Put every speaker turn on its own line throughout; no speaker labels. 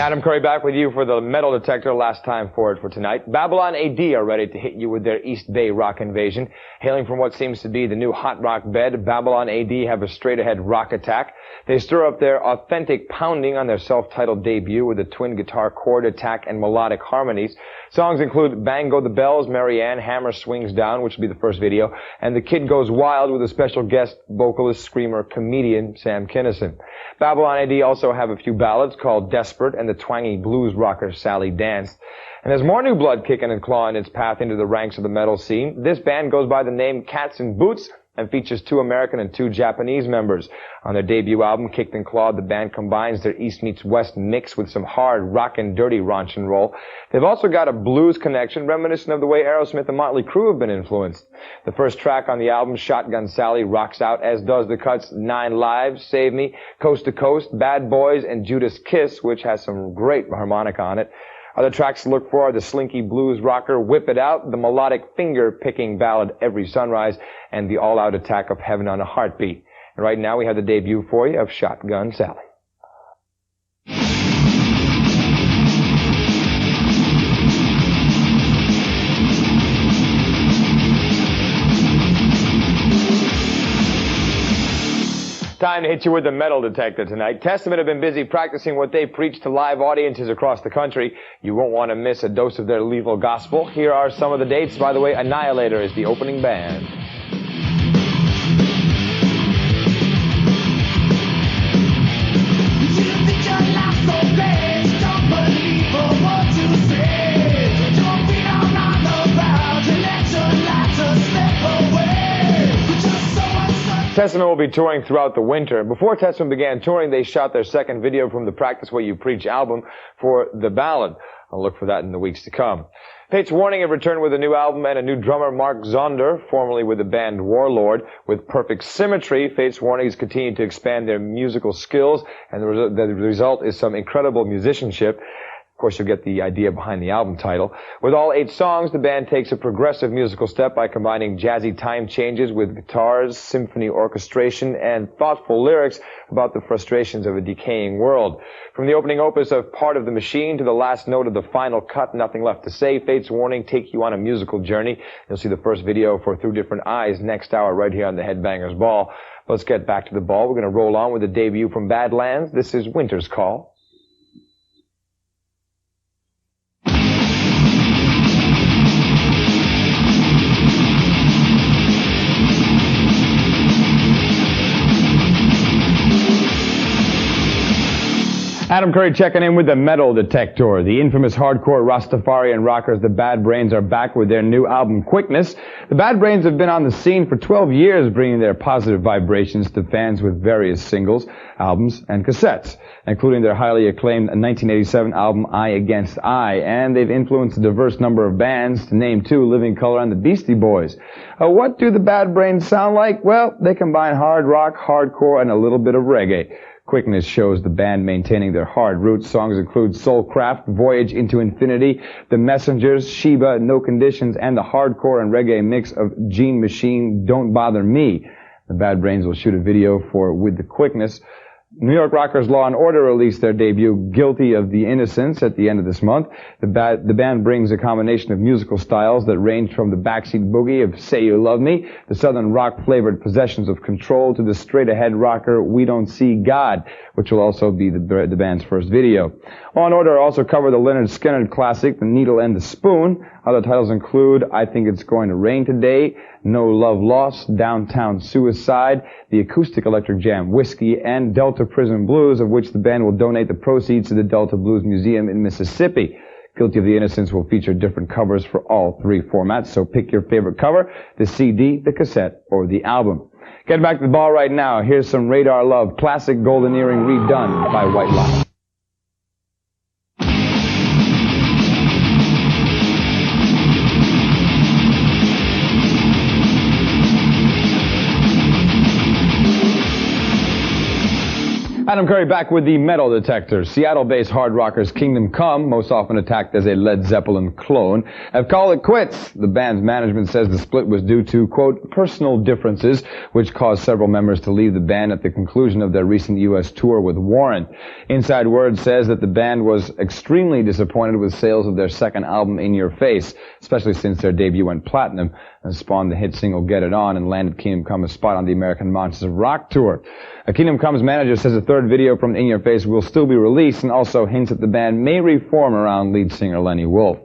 Adam Curry back with you for the metal detector. Last time for it for tonight. Babylon AD are ready to hit you with their East Bay rock invasion. Hailing from what seems to be the new hot rock bed, Babylon AD have a straight-ahead rock attack. They stir up their authentic pounding on their self-titled debut with a twin guitar chord attack and melodic harmonies. Songs include Bang Go the Bells, Marianne, Hammer Swings Down, which will be the first video, and The Kid Goes Wild with a special guest vocalist, screamer, comedian, Sam Kinison. Babylon AD also have a few ballads called Desperate and the twangy blues rocker Sally Danced. And there's more new blood kicking and clawing its path into the ranks of the metal scene. This band goes by the name Cats and Boots and features 2 American and 2 Japanese members. On their debut album, Kicked and Clawed, the band combines their East meets West mix with some hard rock and dirty raunch and roll. They've also got a blues connection reminiscent of the way Aerosmith and Motley Crue have been influenced. The first track on the album, Shotgun Sally, rocks out, as does the cuts Nine Lives, Save Me, Coast to Coast, Bad Boys, and Judas Kiss, which has some great harmonica on it. Other tracks to look for are the slinky blues rocker Whip It Out, the melodic finger-picking ballad Every Sunrise, and the all-out attack of Heaven on a Heartbeat. And right now we have the debut for you of Shotgun Sally. Time to hit you with the metal detector tonight. Testament have been busy practicing what they preach to live audiences across the country. You won't want to miss a dose of their lethal gospel. Here are some of the dates. By the way, Annihilator is the opening band. Testament will be touring throughout the winter. Before Testament began touring, they shot their second video from the Practice What You Preach album for The Ballad. I'll look for that in the weeks to come. Fates Warning have returned with a new album and a new drummer, Mark Zonder, formerly with the band Warlord. With Perfect Symmetry, Fates Warning has continued to expand their musical skills, and the result is some incredible musicianship. Of course, you'll get the idea behind the album title. With all 8 songs, the band takes a progressive musical step by combining jazzy time changes with guitars, symphony orchestration, and thoughtful lyrics about the frustrations of a decaying world. From the opening opus of Part of the Machine to the last note of the final cut, Nothing Left to Say, Fates Warning take you on a musical journey. You'll see the first video for Through Different Eyes next hour right here on the Headbangers Ball. Let's get back to the ball. We're going to roll on with the debut from Badlands. This is Winter's Call. Adam Curry checking in with the metal detector. The infamous hardcore Rastafarian rockers, the Bad Brains, are back with their new album, Quickness. The Bad Brains have been on the scene for 12 years, bringing their positive vibrations to fans with various singles, albums, and cassettes, including their highly acclaimed 1987 album, Eye Against Eye. And they've influenced a diverse number of bands, to name 2, Living Colour and the Beastie Boys. What do the Bad Brains sound like? Well, they combine hard rock, hardcore, and a little bit of reggae. Quickness shows the band maintaining their hard roots. Songs include Soulcraft, Voyage into Infinity, The Messengers, Sheba, No Conditions, and the hardcore and reggae mix of Gene Machine, Don't Bother Me. The Bad Brains will shoot a video for With the Quickness. New York rockers Law & Order released their debut, Guilty of the Innocents, at the end of this month. The band brings a combination of musical styles that range from the backseat boogie of Say You Love Me, the southern rock-flavored Possessions of Control, to the straight-ahead rocker We Don't See God, which will also be the band's first video. Law & Order also cover the Leonard Skinner classic, The Needle and the Spoon. Other titles include I Think It's Going to Rain Today, No Love Lost, Downtown Suicide, the acoustic electric jam Whiskey, and Delta Prison Blues, of which the band will donate the proceeds to the Delta Blues Museum in Mississippi. Guilty of the Innocents will feature different covers for all 3 formats, so pick your favorite cover, the CD, the cassette, or the album. Getting back to the ball right now, here's some Radar Love, classic Golden Earring redone by White Lion. Adam Curry back with the metal detector. Seattle-based hard rockers Kingdom Come, most often attacked as a Led Zeppelin clone, have called it quits. The band's management says the split was due to, quote, personal differences, which caused several members to leave the band at the conclusion of their recent U.S. tour with Warren. Inside Word says that the band was extremely disappointed with sales of their second album, In Your Face, especially since their debut went platinum and spawned the hit single Get It On and landed Kingdom Come a spot on the American Monsters of Rock tour. A Kingdom Come's manager says a third video from In Your Face will still be released and also hints that the band may reform around lead singer Lenny Wolf.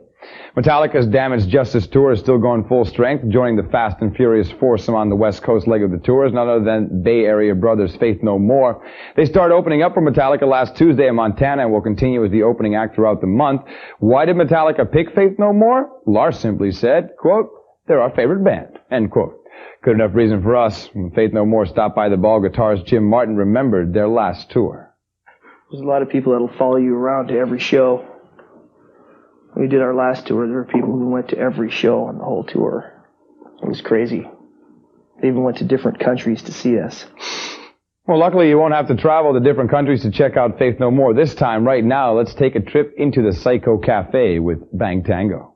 Metallica's Damaged Justice tour is still going full strength. Joining the Fast and Furious foursome on the West Coast leg of the tour is none other than Bay Area brothers Faith No More. They started opening up for Metallica last Tuesday in Montana and will continue as the opening act throughout the month. Why did Metallica pick Faith No More? Lars simply said, quote, "They're our favorite band," end quote. Good enough reason for us. When Faith No More stopped by the ball, guitarist Jim Martin remembered their last tour.
There's a lot of people that'll follow you around to every show. When we did our last tour, there were people who went to every show on the whole tour. It was crazy. They even went to different countries to see us.
Well, luckily you won't have to travel to different countries to check out Faith No More. This time, right now, let's take a trip into the Psycho Cafe with Bang Tango.